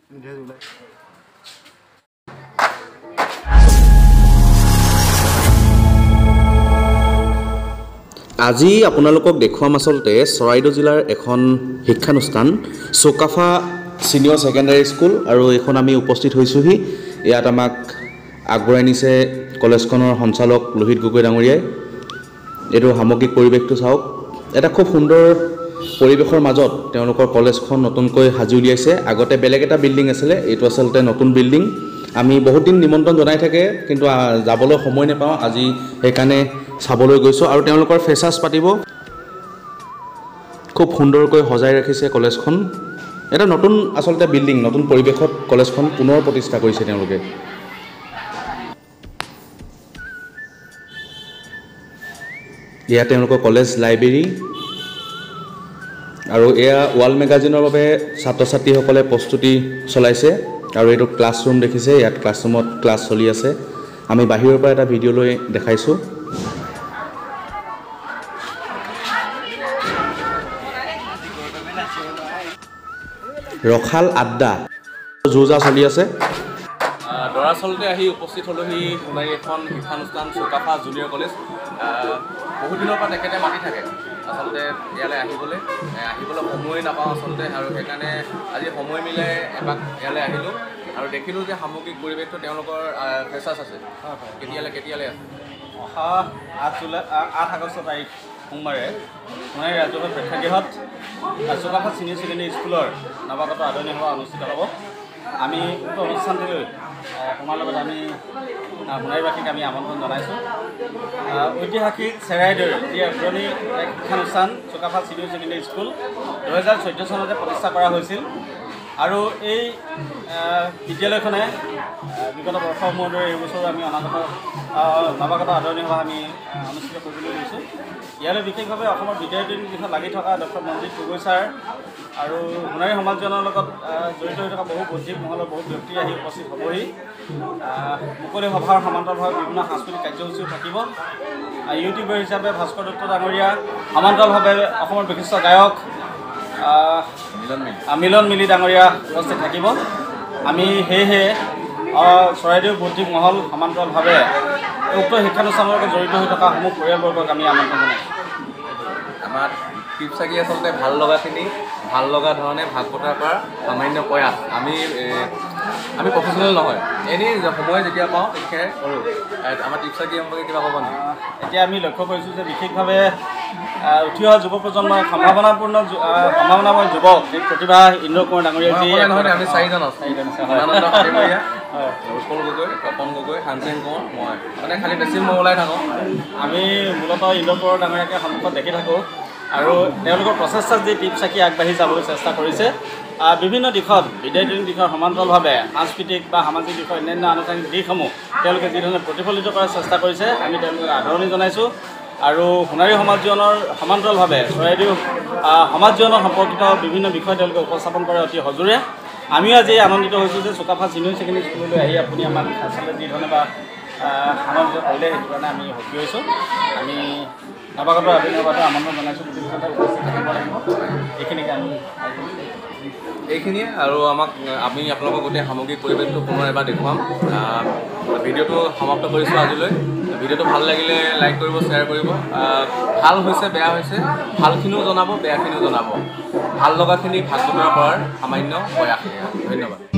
আজি আপোনালোকক দেখুৱাম আচলতে চৰাইদেউ জিলাৰ এখন শিক্ষানুষ্ঠান চকাফা সিনিয়ৰ সেকেন্ডাৰী স্কুল আৰু এখন আমি উপস্থিত হৈছোহি ইয়াত আমাক আগবঢ়াই নিছে কলেজখনৰ সঞ্চালক লোহিত গগৈ ডাঙৰীয়াই এটো সামগ্ৰিক পৰিৱেশটো চাওক এটা খুব সুন্দৰ পৰিৱেশৰ মাজত তেওঁলোকৰ কলেজখন নতুনকৈ সাজি উলিয়াইছে আগতে বেলেগ এটা বিল্ডিং আছিল এটো আচলতে নতুন বিল্ডিং আমি বহুত দিন নিমন্ত্ৰণ জনাই থাকে কিন্তু যাবলৈ সময় নাপাওঁ আজি সেইকাৰণে চাবলৈ গৈছো আৰু তেওঁলোকৰ ফেচাছ পাতিব খুব সুন্দৰকৈ সজাই ৰাখিছে কলেজখন এটা নতুন আচলতে বিল্ডিং নতুন পৰিৱেশত কলেজখন পুনৰ প্ৰতিষ্ঠা কৰিছে তেওঁলোকে ইয়া তেওঁলোকৰ কলেজ লাইব্ৰেৰী আৰু এয়া ওয়াল মেগাজিনৰ বাবে ছাত্ৰ ছাত্ৰীসকলে প্ৰস্তুতি চলাইছে আৰু এইটো ক্লাছৰুম দেখিছে ইয়াত ক্লাছৰুমত ক্লাছ চলি আছে আমি বাহিৰৰ পৰা এটা ভিডিঅ' লৈ দেখাইছো ৰখাল আড্ডা জোজা চলি আছে দৰাচলতে আহি উপস্থিত হলহি সোণাৰী এখন শিক্ষানুষ্ঠান চকাফা জুনিয়ৰ কলেজ বহুত দিনৰ পৰা তেখেতে মাতি থাকে আচলতে ইয়ালৈ আহিবলৈ সময় নাপাওঁ আচলতে আৰু সেইকাৰণে আজি সময় মিলাই এপাক ইয়ালৈ আহিলোঁ আৰু দেখিলোঁ যে সামগ্ৰিক পৰিৱেশটো তেওঁলোকৰ ফেচাছ আছে কেতিয়ালৈ আছে অহা 8 আগষ্ট তাৰিখ সোমবাৰে সোণাৰী ৰাজহুৱা প্ৰেক্ষাগৃহত চকাফা ছিনিয়ৰ ছেকেণ্ডেৰী স্কুলৰ নৱাগত আদৰণি সভা অনুষ্ঠিত হ'ব আমি উক্ত অনুষ্ঠানটিলৈ তোমাৰ লগত আমি সোণাৰীবাসীক আমি আমন্ত্ৰণ জনাইছোঁ ঐতিহাসিক চেৰাইদেউৰ যি অগ্ৰণী শিক্ষানুষ্ঠান চকাফা ছিনিয়ৰ ছেকেণ্ডেৰী স্কুল 2014 চনতে প্ৰতিষ্ঠা কৰা হৈছিল আৰু এই বিদ্যালয়খনে বিগত বৰ্ষসমূহৰ দৰে এই বছৰো আমি নৱাগত আদৰণি সভা আমি অনুষ্ঠিত কৰিবলৈ লৈছোঁ ইয়ালৈ বিশেষভাৱে অসমৰ বিদ্যাৰ্থীৰ বিষয়ে লাগি থকা ডক্টৰ মনজিৎ গগৈ ছাৰ আৰু সোণাৰী সমাজজনৰ লগত জড়িত হৈ থকা বহু বৌদ্ধিক মহলৰ বহু ব্যক্তি আহি উপস্থিত হ'বহি মুকলি সভাৰ সমান্তৰালভাৱে বিভিন্ন সাংস্কৃতিক কাৰ্যসূচীও থাকিব ইউটিউবাৰ হিচাপে ভাস্কৰ দত্ত ডাঙৰীয়া সমান্তৰালভাৱে অসমৰ বিশিষ্ট গায়ক মিলন মিলি ডাঙৰীয়া উপস্থিত থাকিব আমি সেয়েহে চৰাইদেউ বৌদ্ধিক মহল সমান্তৰালভাৱে উক্ত শিক্ষানুষ্ঠানৰ লগত জড়িত হৈ থকা সমূহ পৰিয়ালবৰ্গক আমি আমন্ত্ৰণ জনাইছোঁ আমাৰ টিপছাকি আচলতে ভাল লগাখিনি ভাল লগা ধৰণে ভাগ বতৰা কৰা সামান্য প্ৰয়াস আমি প্ৰফেশ্যনেল নহয় এনেই সময় যেতিয়া পাওঁ তেতিয়াহে কৰোঁ আমাৰ টিপছাকি সম্পৰ্কে কিবা ক'ব নেকি এতিয়া আমি লক্ষ্য কৰিছোঁ যে বিশেষভাৱে উঠি অহা যুৱ প্ৰজন্মৰ সম্ভাৱনাময় যুৱক এই প্ৰতিভা ইন্দ্ৰ কুমাৰ ডাঙৰীয়া যি নহয় আমি চাৰিজন উৎপল গগৈ তপন গগৈ হানসিং কোঁৱৰ মই মানে খালি বেছি মই ওলাই থাকোঁ আমি মূলতঃ ইন্দ্ৰ কুমাৰ ডাঙৰীয়াকে সন্মুখত দেখি থাকোঁ আৰু তেওঁলোকৰ প্ৰচেষ্টাত যি টিপছাকি আগবাঢ়ি যাবলৈ চেষ্টা কৰিছে বিভিন্ন দিশত বিদ্যাৰ্থীৰ দিশৰ সমান্তৰালভাৱে সাংস্কৃতিক বা সামাজিক দিশৰ অন্যান্য আনুষ্ঠানিক দিশসমূহ তেওঁলোকে যিধৰণে প্ৰতিফলিত কৰাৰ চেষ্টা কৰিছে আমি তেওঁলোকক আদৰণি জনাইছোঁ আৰু সোণাৰী সমাজজনৰ সমান্তৰালভাৱে চৰাইদেউ সমাজজনৰ সম্পৰ্কিত বিভিন্ন বিষয় তেওঁলোকে উপস্থাপন কৰে অতি সজোৰে আমিও আজি আনন্দিত হৈছোঁ যে চকাফা ছিনিয়ৰ ছেকেণ্ডেৰী স্কুললৈ আহি আপুনি আমাক আচলতে যিধৰণে বা আনন্দিত কৰিলে সেইটো কাৰণে আমি সুখী হৈছোঁ আমি নৱাগত আদৰণি সভাটো আমন্ত্ৰণ জনাইছোঁ গোটেইকেইজনে উপস্থিত থাকিব লাগিব এইখিনিয়ে আৰু আমি আপোনালোকক গোটেই সামগ্ৰিক পৰিৱেশটো পুনৰ এবাৰ দেখুৱাম ভিডিঅ'টো সমাপ্ত কৰিছোঁ আজিলৈ ভিডিঅ'টো ভাল লাগিলে লাইক কৰিব শ্বেয়াৰ কৰিব ভাল হৈছে বেয়া হৈছে ভালখিনিও জনাব বেয়াখিনিও জনাব ভাল লগাখিনি ভাগ বতৰা কৰাৰ সামান্য প্ৰয়াস ধন্যবাদ